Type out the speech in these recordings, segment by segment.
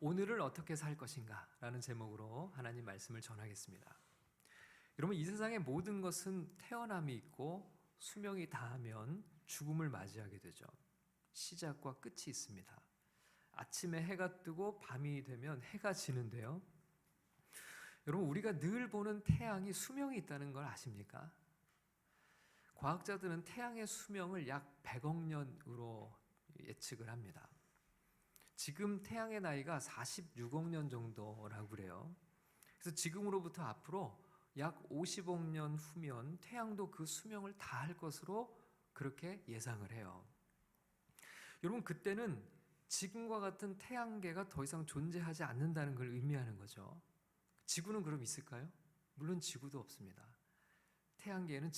오늘을 어떻게 살 것인가 라는 제목으로 하나님 말씀을 전하겠습니다. 여러분, 이 세상의 모든 것은 태어남이 있고 수명이 다하면 죽음을 맞이하게 되죠. 시작과 끝이 있습니다. 아침에 해가 뜨고 밤이 되면 해가 지는데요. 여러분, 우리가 늘 보는 태양이 수명이 있다는 걸 아십니까? 과학자들은 태양의 수명을 약 100억 년으로 예측을 합니다. 지금 태양의 나이가 46억 년 정도라고 그래요. 그래서 지금으로부터 앞으로 약 50억 년 후면 태양도 그 수명을 다할 것으로 그렇게 예상을 해요. 여러분, 그때는 지금과 같은 태양계가 더 이상 존재하지 않는다는 걸 의미하는 거죠. 지구는 그럼 있을까요? 물론 지구도 없습니다. 태양계에는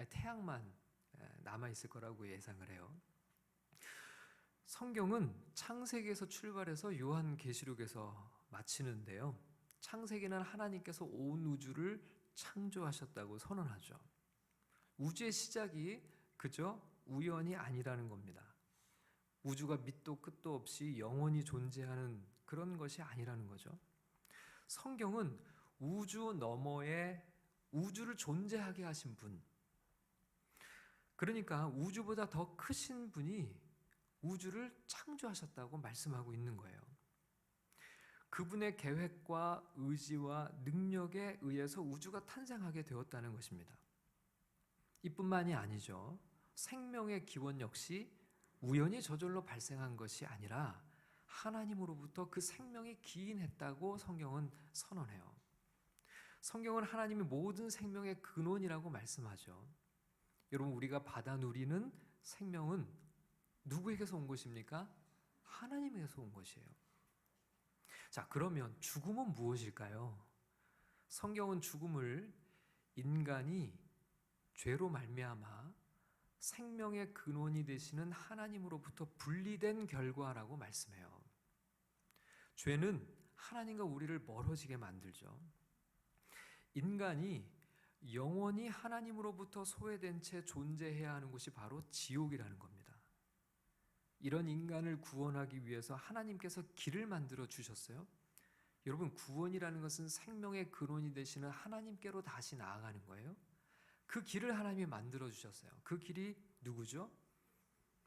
태양만 남아 있을 거라고 예상을 해요. 성경은 창세기에서 출발해서 요한계시록에서 마치는데요. 창세기는 하나님께서 온 우주를 창조하셨다고 선언하죠. 우주의 시작이 그저 우연이 아니라는 겁니다. 우주가 밑도 끝도 없이 영원히 존재하는 그런 것이 아니라는 거죠. 성경은 우주 너머에 우주를 존재하게 하신 분, 그러니까 우주보다 더 크신 분이 우주를 창조하셨다고 말씀하고 있는 거예요. 그분의 계획과 의지와 능력에 의해서 우주가 탄생하게 되었다는 것입니다. 이뿐만이 아니죠. 생명의 기원 역시 우연히 저절로 발생한 것이 아니라 하나님으로부터 그 생명이 기인했다고 성경은 선언해요. 성경은 하나님이 모든 생명의 근원이라고 말씀하죠. 여러분, 우리가 받아 누리는 생명은 누구에게서 온 것입니까? 하나님에게서 온 것이에요. 자, 그러면 죽음은 무엇일까요? 성경은 죽음을 인간이 죄로 말미암아 생명의 근원이 되시는 하나님으로부터 분리된 결과라고 말씀해요. 죄는 하나님과 우리를 멀어지게 만들죠. 인간이 영원히 하나님으로부터 소외된 채 존재해야 하는 곳이 바로 지옥이라는 겁니다. 이런 인간을 구원하기 위해서 하나님께서 길을 만들어 주셨어요. 여러분, 구원이라는 것은 생명의 근원이 되시는 하나님께로 다시 나아가는 거예요. 그 길을 하나님이 만들어 주셨어요. 그 길이 누구죠?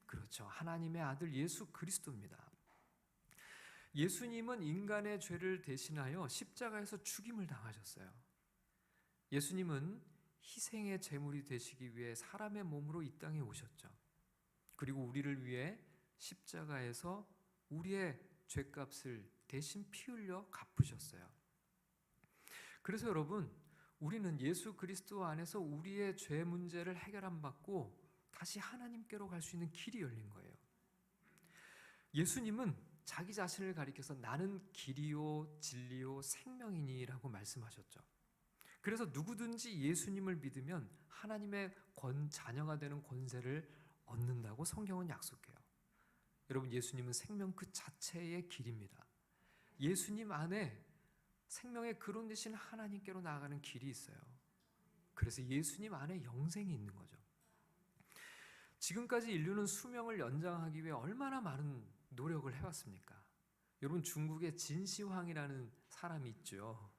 그렇죠. 하나님의 아들 예수 그리스도입니다. 예수님은 인간의 죄를 대신하여 십자가에서 죽임을 당하셨어요. 예수님은 희생의 제물이 되시기 위해 사람의 몸으로 이 땅에 오셨죠. 그리고 우리를 위해 십자가에서 우리의 죄값을 대신 피 흘려 갚으셨어요. 그래서 여러분, 우리는 예수 그리스도 안에서 우리의 죄 문제를 해결함 받고 다시 하나님께로 갈 수 있는 길이 열린 거예요. 예수님은 자기 자신을 가리켜서 나는 길이요 진리요 생명이니라고 말씀하셨죠. 그래서 누구든지 예수님을 믿으면 하나님의 자녀가 되는 권세를 얻는다고 성경은 약속해요. 여러분, 예수님은 생명 그 자체의 길입니다. 예수님 안에 생명의 근원 되신 하나님께로 나아가는 길이 있어요. 그래서 예수님 안에 영생이 있는 거죠. 지금까지 인류는 수명을 연장하기 위해 얼마나 많은 노력을 해왔습니까? 여러분, 중국에 진시황이라는 사람이 있죠.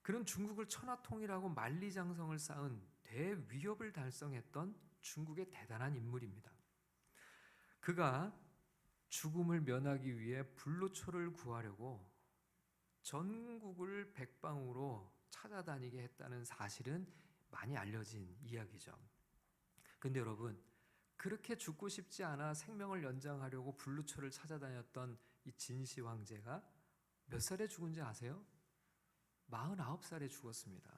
그는 중국을 천하통일하고 만리장성을 쌓은 대위협을 달성했던 중국의 대단한 인물입니다. 그가 죽음을 면하기 위해 불로초를 구하려고 전국을 백방으로 찾아다니게 했다는 사실은 많이 알려진 이야기죠. 근데 여러분, 그렇게 죽고 싶지 않아 생명을 연장하려고 불로초를 찾아다녔던 이 진시 황제가 몇 살에 죽은지 아세요? 49살에 죽었습니다.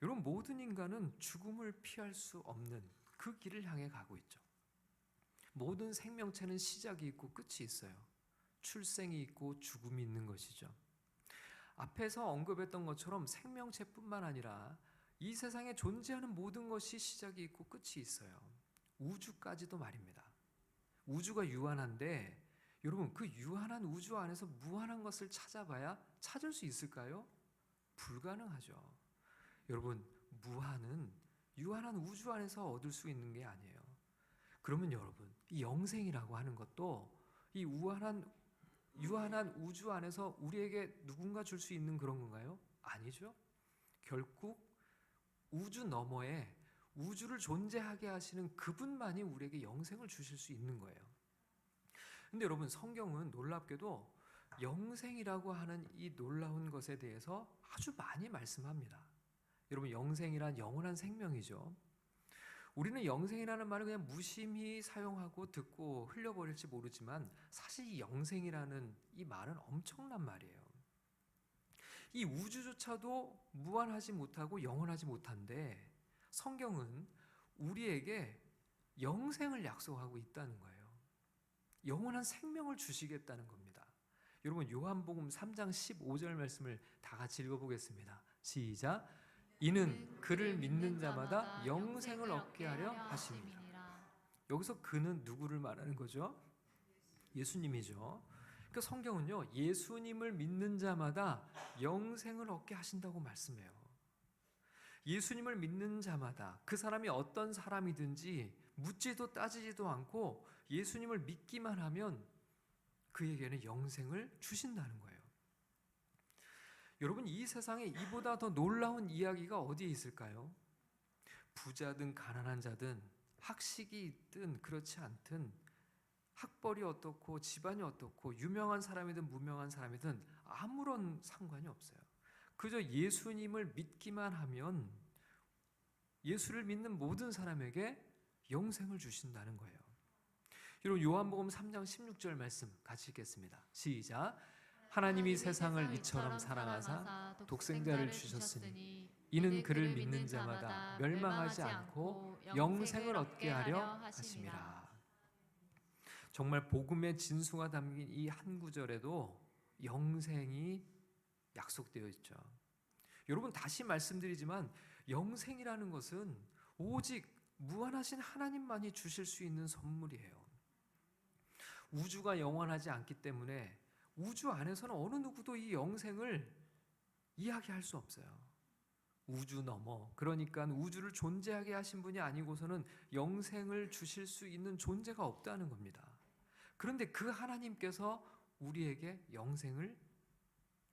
여러분, 모든 인간은 죽음을 피할 수 없는 그 길을 향해 가고 있죠. 모든 생명체는 시작이 있고 끝이 있어요. 출생이 있고 죽음이 있는 것이죠. 앞에서 언급했던 것처럼 생명체뿐만 아니라 이 세상에 존재하는 모든 것이 시작이 있고 끝이 있어요. 우주까지도 말입니다. 우주가 유한한데 여러분, 그 유한한 우주 안에서 무한한 것을 찾아봐야 찾을 수 있을까요? 불가능하죠. 여러분, 무한은 유한한 우주 안에서 얻을 수 있는 게 아니에요. 그러면 여러분, 이 영생이라고 하는 것도 이 무한한 유한한 우주 안에서 우리에게 누군가 줄 수 있는 그런 건가요? 아니죠. 결국 우주 너머에 우주를 존재하게 하시는 그분만이 우리에게 영생을 주실 수 있는 거예요. 근데 여러분, 성경은 놀랍게도 영생이라고 하는 이 놀라운 것에 대해서 아주 많이 말씀합니다. 여러분, 영생이란 영원한 생명이죠. 우리는 영생이라는 말을 그냥 무심히 사용하고 듣고 흘려버릴지 모르지만 사실 이 영생이라는 이 말은 엄청난 말이에요. 이 우주조차도 무한하지 못하고 영원하지 못한데 성경은 우리에게 영생을 약속하고 있다는 거예요. 영원한 생명을 주시겠다는 겁니다. 여러분, 요한복음 3장 15절 말씀을 다 같이 읽어보겠습니다. 시작. 이는 그를 믿는 자마다 영생을 얻게 하려 하심이라. 여기서 그는 누구를 말하는 거죠? 예수님이죠. 그러니까 성경은요, 예수님을 믿는 자마다 영생을 얻게 하신다고 말씀해요. 예수님을 믿는 자마다 그 사람이 어떤 사람이든지 묻지도 따지지도 않고 예수님을 믿기만 하면 그에게는 영생을 주신다는 거예요. 여러분, 이 세상에 이보다 더 놀라운 이야기가 어디에 있을까요? 부자든 가난한 자든 학식이 있든 그렇지 않든 학벌이 어떻고 집안이 어떻고 유명한 사람이든 무명한 사람이든 아무런 상관이 없어요. 그저 예수님을 믿기만 하면 예수를 믿는 모든 사람에게 영생을 주신다는 거예요. 여러분, 요한복음 3장 16절 말씀 같이 읽겠습니다. 시작. 하나님이 세상을 이처럼 사랑하사 독생자를 주셨으니 이는 그를 믿는 자마다 멸망하지 않고 영생을 얻게 하려 하심이라. 정말 복음의 진수가 담긴 이 한 구절에도 영생이 약속되어 있죠. 여러분, 다시 말씀드리지만 영생이라는 것은 오직 무한하신 하나님만이 주실 수 있는 선물이에요. 우주가 영원하지 않기 때문에 우주 안에서는 어느 누구도 이 영생을 이야기할 수 없어요. 우주 넘어, 그러니까 우주를 존재하게 하신 분이 아니고서는 영생을 주실 수 있는 존재가 없다는 겁니다. 그런데 그 하나님께서 우리에게 영생을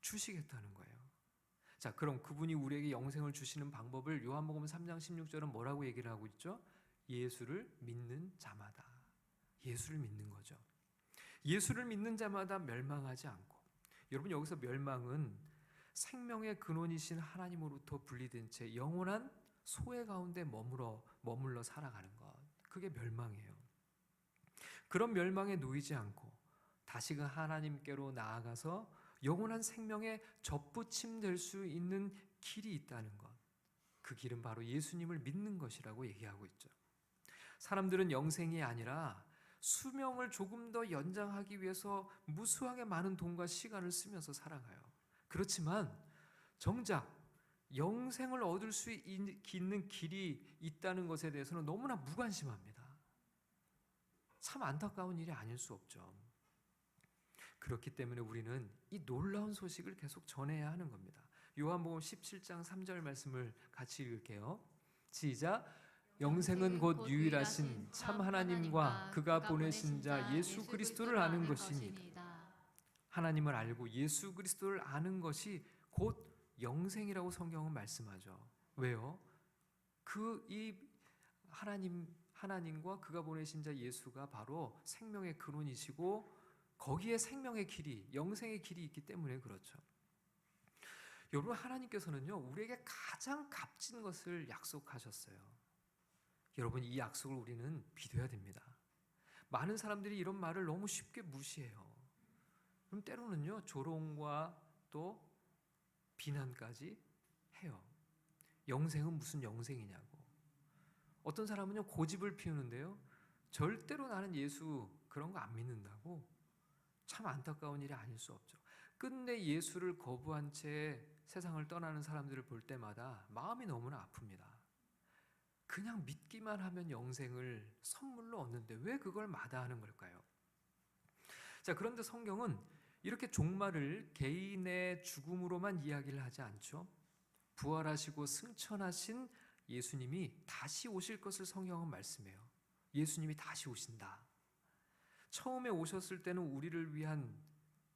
주시겠다는 거예요. 자, 그럼 그분이 우리에게 영생을 주시는 방법을 요한복음 3장 16절은 뭐라고 얘기를 하고 있죠? 예수를 믿는 자마다. 예수를 믿는 거죠. 예수를 믿는 자마다 멸망하지 않고. 여러분, 여기서 멸망은 생명의 근원이신 하나님으로부터 분리된 채 영원한 소외 가운데 머물러 살아가는 것, 그게 멸망이에요. 그런 멸망에 놓이지 않고 다시금 하나님께로 나아가서 영원한 생명에 접붙임될 수 있는 길이 있다는 것, 그 길은 바로 예수님을 믿는 것이라고 얘기하고 있죠. 사람들은 영생이 아니라 수명을 조금 더 연장하기 위해서 무수하게 많은 돈과 시간을 쓰면서 살아가요. 그렇지만 정작 영생을 얻을 수 있는 길이 있다는 것에 대해서는 너무나 무관심합니다. 참 안타까운 일이 아닐 수 없죠. 그렇기 때문에 우리는 이 놀라운 소식을 계속 전해야 하는 겁니다. 요한복음 17장 3절 말씀을 같이 읽을게요. 시작. 영생은 곧 유일하신 참 하나님과 그가 보내신 자 예수 그리스도를 아는 것이니라. 하나님을 알고 예수 그리스도를 아는 것이 곧 영생이라고 성경은 말씀하죠. 왜요? 이 하나님과 그가 보내신 자 예수가 바로 생명의 근원이시고 거기에 생명의 길이, 영생의 길이 있기 때문에 그렇죠. 여러분, 하나님께서는요, 우리에게 가장 값진 것을 약속하셨어요. 여러분, 이 약속을 우리는 믿어야 됩니다. 많은 사람들이 이런 말을 너무 쉽게 무시해요. 그럼 때로는요, 조롱과 또 비난까지 해요. 영생은 무슨 영생이냐고. 어떤 사람은요, 고집을 피우는데요, 절대로 나는 예수 그런 거 안 믿는다고. 참 안타까운 일이 아닐 수 없죠. 끝내 예수를 거부한 채 세상을 떠나는 사람들을 볼 때마다 마음이 너무나 아픕니다. 그냥 믿기만 하면 영생을 선물로 얻는데 왜 그걸 마다하는 걸까요? 자, 그런데 성경은 이렇게 종말을 개인의 죽음으로만 이야기를 하지 않죠. 부활하시고 승천하신 예수님이 다시 오실 것을 성경은 말씀해요. 예수님이 다시 오신다. 처음에 오셨을 때는 우리를 위한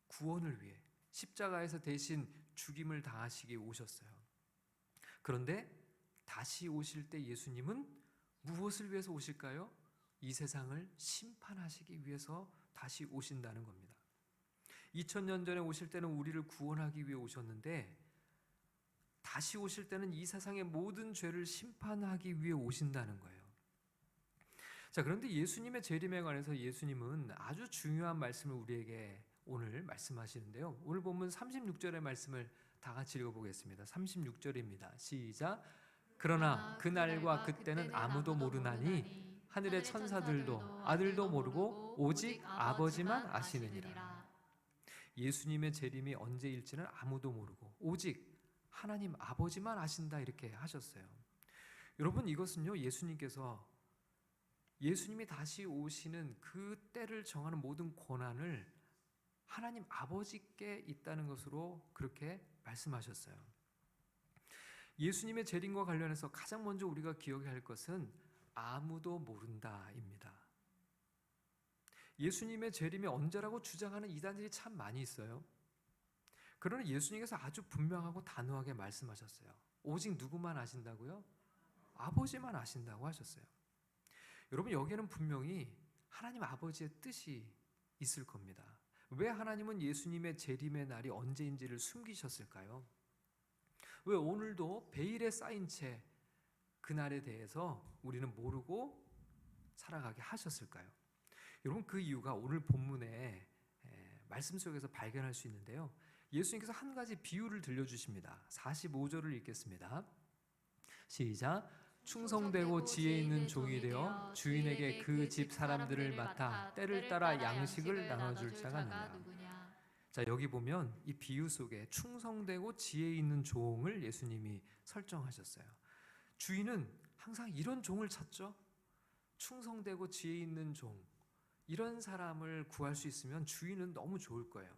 구원을 위해 십자가에서 대신 죽임을 당하시기 오셨어요. 그런데 다시 오실 때 예수님은 무엇을 위해서 오실까요? 이 세상을 심판하시기 위해서 다시 오신다는 겁니다. 2000년 전에 오실 때는 우리를 구원하기 위해 오셨는데 다시 오실 때는 이 세상의 모든 죄를 심판하기 위해 오신다는 거예요. 자, 그런데 예수님의 재림에 관해서 예수님은 아주 중요한 말씀을 우리에게 오늘 말씀하시는데요. 오늘 본문 36절의 말씀을 다 같이 읽어보겠습니다. 36절입니다. 시작. 그러나 그날과 그때는 아무도 모르나니 하늘의 천사들도 아들도 모르고 오직 아버지만 아시느니라. 예수님의 재림이 언제일지는 아무도 모르고 오직 하나님 아버지만 아신다 이렇게 하셨어요. 여러분, 이것은요, 예수님이 다시 오시는 그 때를 정하는 모든 권한을 하나님 아버지께 있다는 것으로 그렇게 말씀하셨어요. 예수님의 재림과 관련해서 가장 먼저 우리가 기억해야 할 것은 아무도 모른다입니다. 예수님의 재림이 언제라고 주장하는 이단들이 참 많이 있어요. 그러나 예수님께서 아주 분명하고 단호하게 말씀하셨어요. 오직 누구만 아신다고요? 아버지만 아신다고 하셨어요. 여러분, 여기에는 분명히 하나님 아버지의 뜻이 있을 겁니다. 왜 하나님은 예수님의 재림의 날이 언제인지를 숨기셨을까요? 왜 오늘도 베일에 쌓인 채 그날에 대해서 우리는 모르고 살아가게 하셨을까요? 여러분, 그 이유가 오늘 본문의 말씀 속에서 발견할 수 있는데요. 예수님께서 한 가지 비유를 들려주십니다. 45절을 읽겠습니다. 시작. 충성되고 지혜 있는 종이 되어 주인에게 그 집 사람들을 맡아 때를 따라 양식을 나눠줄 자가 누구냐. 자, 여기 보면 이 비유 속에 충성되고 지혜 있는 종을 예수님이 설정하셨어요. 주인은 항상 이런 종을 찾죠. 충성되고 지혜 있는 종, 이런 사람을 구할 수 있으면 주인은 너무 좋을 거예요.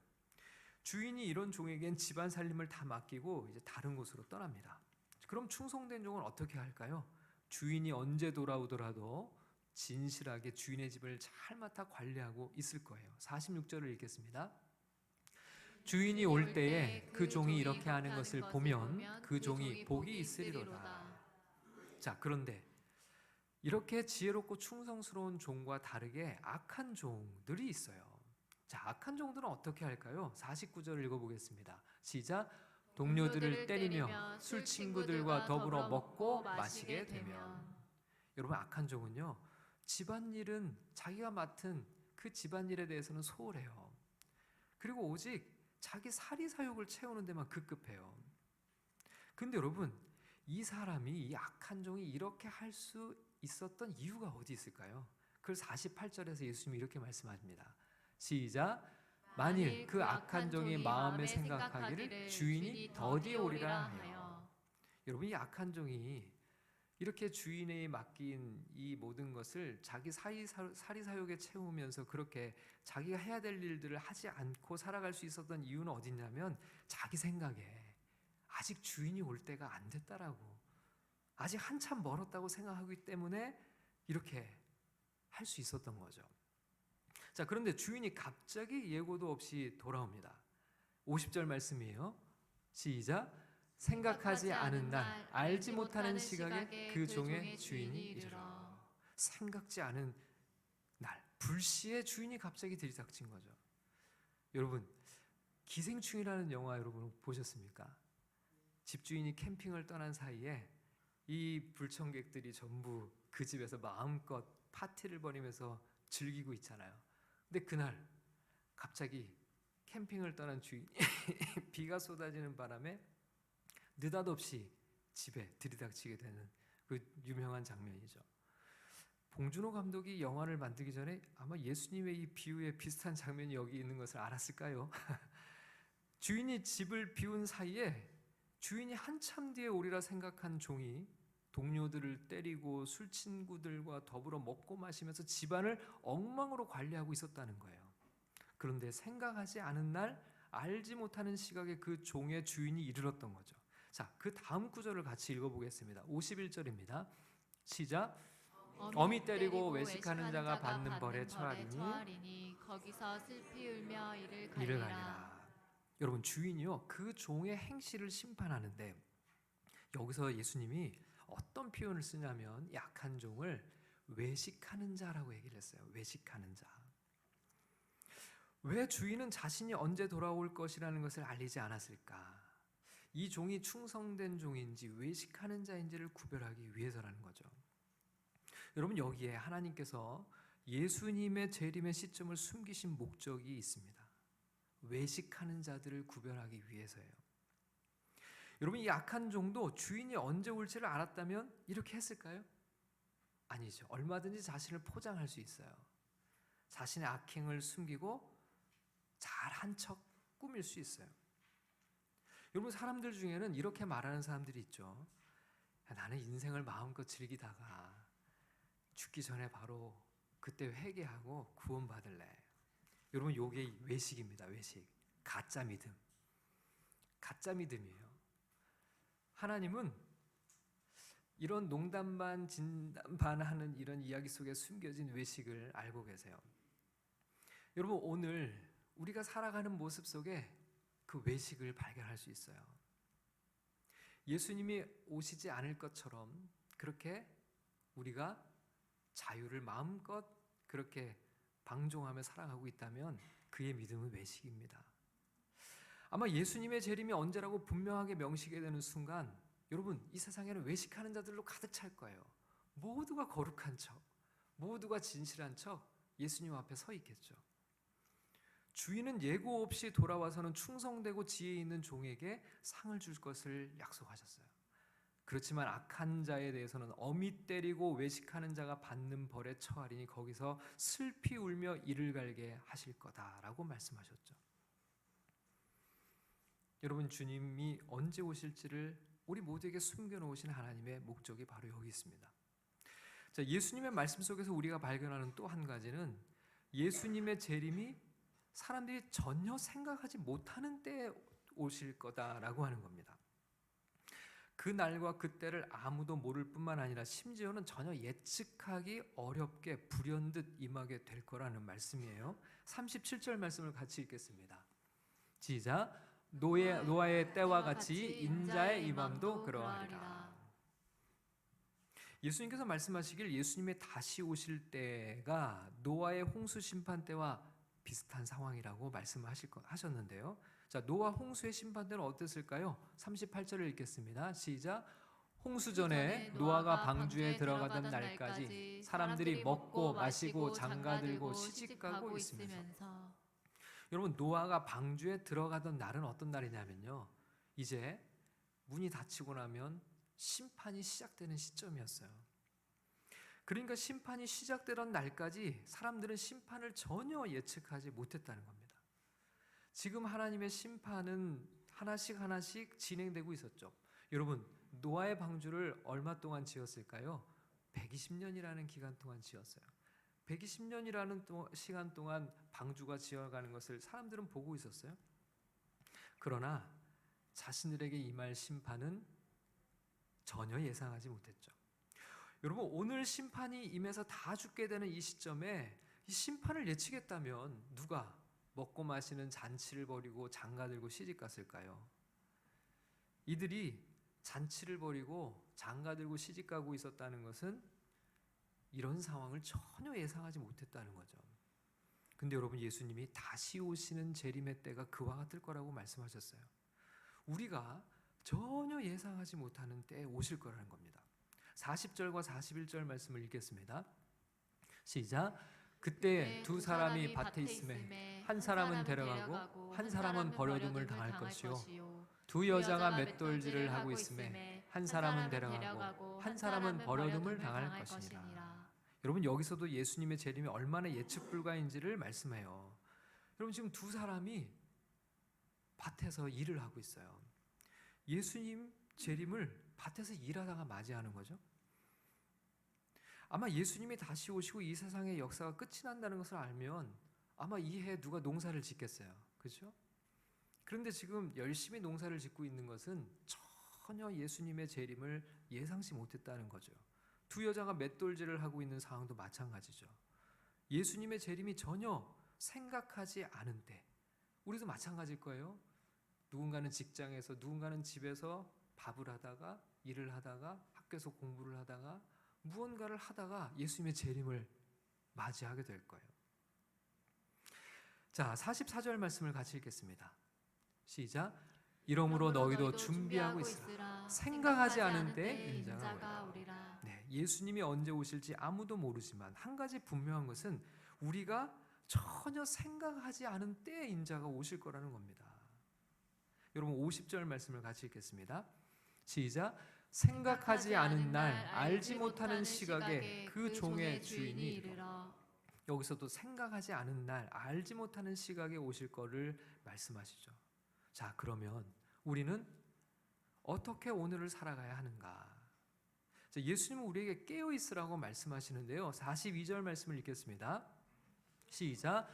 주인이 이런 종에겐 집안 살림을 다 맡기고 이제 다른 곳으로 떠납니다. 그럼 충성된 종은 어떻게 할까요? 주인이 언제 돌아오더라도 진실하게 주인의 집을 잘 맡아 관리하고 있을 거예요. 46절을 읽겠습니다. 주인이 올 때에 그 종이 이렇게 하는 것을 보면 그 종이 복이 있으리로다. 자, 그런데 이렇게 지혜롭고 충성스러운 종과 다르게 악한 종들이 있어요. 자, 악한 종들은 어떻게 할까요? 49절을 읽어보겠습니다. 시작. 동료들을 때리며 술 친구들과 더불어 먹고 마시게 되면. 여러분, 악한 종은요, 집안일은 자기가 맡은 그 집안일에 대해서는 소홀해요. 그리고 오직 자기 사리사욕을 채우는 데만 급급해요. 근데 여러분, 이 악한 종이 이렇게 할 수 있었던 이유가 어디 있을까요? 그걸 48절에서 예수님이 이렇게 말씀하십니다. 시작. 만일 그 악한 종이 마음에 생각하기를 주인이 더디에 오리라 하여. 여러분, 이 악한 종이 이렇게 주인에 맡긴 이 모든 것을 자기 사리사욕에 채우면서 그렇게 자기가 해야 될 일들을 하지 않고 살아갈 수 있었던 이유는 어디냐면 자기 생각에 아직 주인이 올 때가 안 됐다라고, 아직 한참 멀었다고 생각하기 때문에 이렇게 할 수 있었던 거죠. 자, 그런데 주인이 갑자기 예고도 없이 돌아옵니다. 50절 말씀이에요. 시작. 생각하지 않은 날, 알지 못하는 시각에 그 종의 주인이 이르러. 생각지 않은 날, 불시에 주인이 갑자기 들이닥친 거죠. 여러분, 기생충이라는 영화 여러분 보셨습니까? 집주인이 캠핑을 떠난 사이에 이 불청객들이 전부 그 집에서 마음껏 파티를 벌이면서 즐기고 있잖아요. 근데 그날 갑자기 캠핑을 떠난 주인이 비가 쏟아지는 바람에 느닷없이 집에 들이닥치게 되는 그 유명한 장면이죠. 봉준호 감독이 영화를 만들기 전에 아마 예수님의 이 비유에 비슷한 장면이 여기 있는 것을 알았을까요? 주인이 집을 비운 사이에 주인이 한참 뒤에 오리라 생각한 종이 동료들을 때리고 술 친구들과 더불어 먹고 마시면서 집안을 엉망으로 관리하고 있었다는 거예요. 그런데 생각하지 않은 날, 알지 못하는 시각에 그 종의 주인이 이르렀던 거죠. 자, 그 다음 구절을 같이 읽어보겠습니다. 51절입니다. 시작. 어미 때리고 외식하는 자가 받는 벌에 처하리니 거기서 슬피 울며 이를 가리라. 여러분, 주인이요 그 종의 행실을 심판하는데, 여기서 예수님이 어떤 표현을 쓰냐면 약한 종을 외식하는 자라고 얘기를 했어요. 외식하는 자. 왜 주인은 자신이 언제 돌아올 것이라는 것을 알리지 않았을까? 이 종이 충성된 종인지 외식하는 자인지를 구별하기 위해서라는 거죠. 여러분, 여기에 하나님께서 예수님의 재림의 시점을 숨기신 목적이 있습니다. 외식하는 자들을 구별하기 위해서예요. 여러분, 이 약한 종도 주인이 언제 올지를 알았다면 이렇게 했을까요? 아니죠. 얼마든지 자신을 포장할 수 있어요. 자신의 악행을 숨기고 잘한 척 꾸밀 수 있어요. 여러분, 사람들 중에는 이렇게 말하는 사람들이 있죠. 나는 인생을 마음껏 즐기다가 죽기 전에 바로 그때 회개하고 구원받을래. 여러분, 요게 외식입니다. 외식. 가짜 믿음. 가짜 믿음이에요. 하나님은 이런 농담 반 진담 반 하는 이런 이야기 속에 숨겨진 외식을 알고 계세요. 여러분, 오늘 우리가 살아가는 모습 속에 그 외식을 발견할 수 있어요. 예수님이 오시지 않을 것처럼 그렇게 우리가 자유를 마음껏 그렇게 방종하며 살아가고 있다면 그의 믿음은 외식입니다. 아마 예수님의 재림이 언제라고 분명하게 명시게 되는 순간, 여러분, 이 세상에는 외식하는 자들로 가득 찰 거예요. 모두가 거룩한 척, 모두가 진실한 척 예수님 앞에 서 있겠죠. 주인은 예고 없이 돌아와서는 충성되고 지혜 있는 종에게 상을 줄 것을 약속하셨어요. 그렇지만 악한 자에 대해서는 엄히 때리고 외식하는 자가 받는 벌에 처하리니 거기서 슬피 울며 이를 갈게 하실 거다라고 말씀하셨죠. 여러분, 주님이 언제 오실지를 우리 모두에게 숨겨놓으신 하나님의 목적이 바로 여기 있습니다. 자, 예수님의 말씀 속에서 우리가 발견하는 또 한 가지는 예수님의 재림이 사람들이 전혀 생각하지 못하는 때에 오실 거다라고 하는 겁니다. 그 날과 그때를 아무도 모를 뿐만 아니라 심지어는 전혀 예측하기 어렵게 불현듯 임하게 될 거라는 말씀이에요. 37절 말씀을 같이 읽겠습니다. 시작. 노아의 때와 같이 인자의 임함도 그러하리라. 예수님께서 말씀하시길 예수님의 다시 오실 때가 노아의 홍수 심판 때와 비슷한 상황이라고 말씀하셨는데요. 자, 노아 홍수의 심판 때는 어땠을까요? 38절을 읽겠습니다. 시작. 홍수 전에 노아가 방주에 들어가던 날까지 사람들이 먹고 마시고 장가들고 시집가고 있으면서. 여러분, 노아가 방주에 들어가던 날은 어떤 날이냐면요, 이제 문이 닫히고 나면 심판이 시작되는 시점이었어요. 그러니까 심판이 시작되던 날까지 사람들은 심판을 전혀 예측하지 못했다는 겁니다. 지금 하나님의 심판은 하나씩 하나씩 진행되고 있었죠. 여러분, 노아의 방주를 얼마 동안 지었을까요? 120년이라는 기간 동안 지었어요. 120년이라는 시간 동안 방주가 지어가는 것을 사람들은 보고 있었어요. 그러나 자신들에게 임할 심판은 전혀 예상하지 못했죠. 여러분, 오늘 심판이 임해서 다 죽게 되는 이 시점에 이 심판을 예측했다면 누가 먹고 마시는 잔치를 벌이고 장가들고 시집갔을까요? 이들이 잔치를 벌이고 장가들고 시집가고 있었다는 것은 이런 상황을 전혀 예상하지 못했다는 거죠. 근데 여러분, 예수님이 다시 오시는 재림의 때가 그와 같을 거라고 말씀하셨어요. 우리가 전혀 예상하지 못하는 때에 오실 거라는 겁니다. 40절과 41절 말씀을 읽겠습니다. 시작. 그때 두 사람이 밭에 있음에 한 사람은 데려가고 한 사람은 버려둠을 당할 것이요, 두 여자가 맷돌질을 하고 있음에 한 사람은 데려가고 한 사람은 버려둠을 당할 것이니라. 여러분, 여기서도 예수님의 재림이 얼마나 예측 불가인지를 말씀해요. 여러분, 지금 두 사람이 밭에서 일을 하고 있어요. 예수님 재림을 밭에서 일하다가 맞이하는 거죠. 아마 예수님이 다시 오시고 이 세상의 역사가 끝이 난다는 것을 알면 아마 이 해 누가 농사를 짓겠어요. 그렇죠? 그런데 지금 열심히 농사를 짓고 있는 것은 전혀 예수님의 재림을 예상치 못했다는 거죠. 두 여자가 맷돌질을 하고 있는 상황도 마찬가지죠. 예수님의 재림이 전혀 생각하지 않은 때, 우리도 마찬가지일 거예요. 누군가는 직장에서, 누군가는 집에서 밥을 하다가, 일을 하다가, 학교에서 공부를 하다가, 무언가를 하다가 예수님의 재림을 맞이하게 될 거예요. 자, 44절 말씀을 같이 읽겠습니다. 시작. 이러므로 너희도 준비하고 있으라. 생각하지 않은 때에 인자가 오리라. 네, 예수님이 언제 오실지 아무도 모르지만 한 가지 분명한 것은 우리가 전혀 생각하지 않은 때에 인자가 오실 거라는 겁니다. 여러분 50절 말씀을 같이 읽겠습니다. 시작. 생각하지 않은 날, 알지 못하는 시각에 그 종의 주인이 이르러. 여기서도 생각하지 않은 날, 알지 못하는 시각에 오실 거를 말씀하시죠. 자, 그러면 우리는 어떻게 오늘을 살아가야 하는가? 자, 예수님은 우리에게 깨어 있으라고 말씀하시는데요. 42절 말씀을 읽겠습니다. 시작.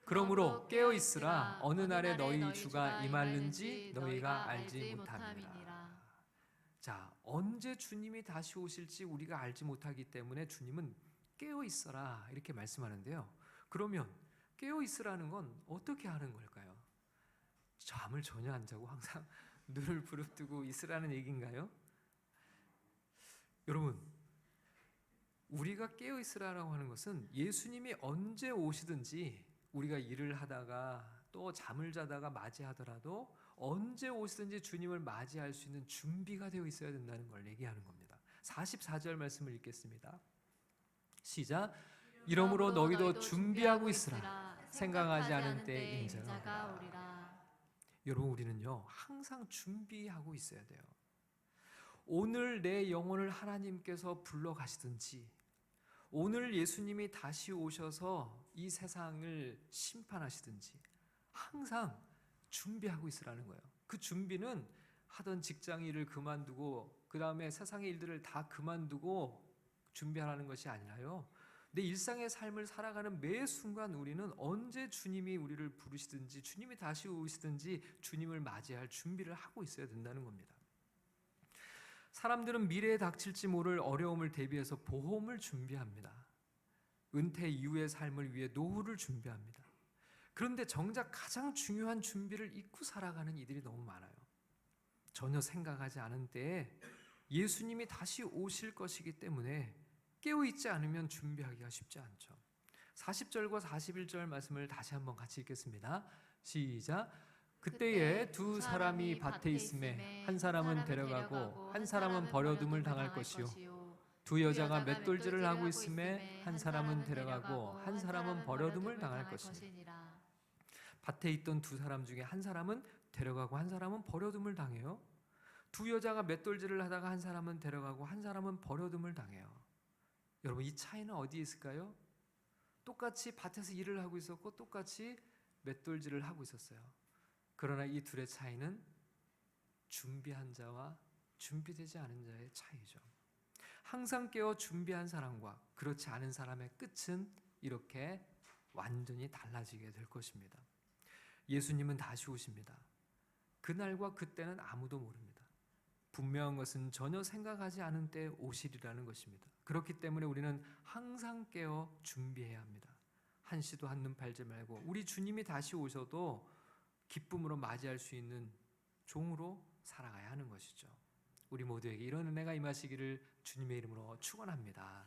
그러므로 깨어 있으라. 어느 날에 너희 주가 임하는지 너희가 알지 못함이니라. 자, 언제 주님이 다시 오실지 우리가 알지 못하기 때문에 주님은 깨어 있어라 이렇게 말씀하는데요. 그러면 깨어 있으라는 건 어떻게 하는 걸까요? 잠을 전혀 안 자고 항상 눈을 부릅뜨고 있으라는 얘기인가요? 여러분, 우리가 깨어 있으라고 하는 것은 예수님이 언제 오시든지 우리가 일을 하다가 또 잠을 자다가 맞이하더라도 언제 오시든지 주님을 맞이할 수 있는 준비가 되어 있어야 된다는 걸 얘기하는 겁니다. 44절 말씀을 읽겠습니다. 시작. 이러므로 너희도 준비하고 있으라. 생각하지 않은 때에 인자가 오리라. 여러분, 우리는요 항상 준비하고 있어야 돼요. 오늘 내 영혼을 하나님께서 불러가시든지, 오늘 예수님이 다시 오셔서 이 세상을 심판하시든지 항상 준비하고 있으라는 거예요. 그 준비는 하던 직장 일을 그만두고 그 다음에 세상의 일들을 다 그만두고 준비하라는 것이 아니라요, 내 일상의 삶을 살아가는 매 순간 우리는 언제 주님이 우리를 부르시든지 주님이 다시 오시든지 주님을 맞이할 준비를 하고 있어야 된다는 겁니다. 사람들은 미래에 닥칠지 모를 어려움을 대비해서 보험을 준비합니다. 은퇴 이후의 삶을 위해 노후를 준비합니다. 그런데 정작 가장 중요한 준비를 잊고 살아가는 이들이 너무 많아요. 전혀 생각하지 않은 때에 예수님이 다시 오실 것이기 때문에 깨어있지 않으면 준비하기가 쉽지 않죠. 40절과 41절 말씀을 다시 한번 같이 읽겠습니다. 시작. 그때에 두 사람이 밭에 있음에 한 사람은 데려가고 한 사람은 버려둠을 당할 것이요, 두 여자가 맷돌질을 하고 있음에 한 사람은 데려가고 한 사람은 버려둠을 당할 것이니라. 밭에 있던 두 사람 중에 한 사람은 데려가고 한 사람은 버려둠을 당해요. 두 여자가 맷돌질을 하다가 한 사람은 데려가고 한 사람은 버려둠을 당해요. 여러분, 이 차이는 어디에 있을까요? 똑같이 밭에서 일을 하고 있었고 똑같이 맷돌질을 하고 있었어요. 그러나 이 둘의 차이는 준비한 자와 준비되지 않은 자의 차이죠. 항상 깨어 준비한 사람과 그렇지 않은 사람의 끝은 이렇게 완전히 달라지게 될 것입니다. 예수님은 다시 오십니다. 그날과 그때는 아무도 모릅니다. 분명한 것은 전혀 생각하지 않은 때에 오시리라는 것입니다. 그렇기 때문에 우리는 항상 깨어 준비해야 합니다. 한시도 한눈 팔지 말고 우리 주님이 다시 오셔도 기쁨으로 맞이할 수 있는 종으로 살아가야 하는 것이죠. 우리 모두에게 이런 은혜가 임하시기를 주님의 이름으로 축원합니다.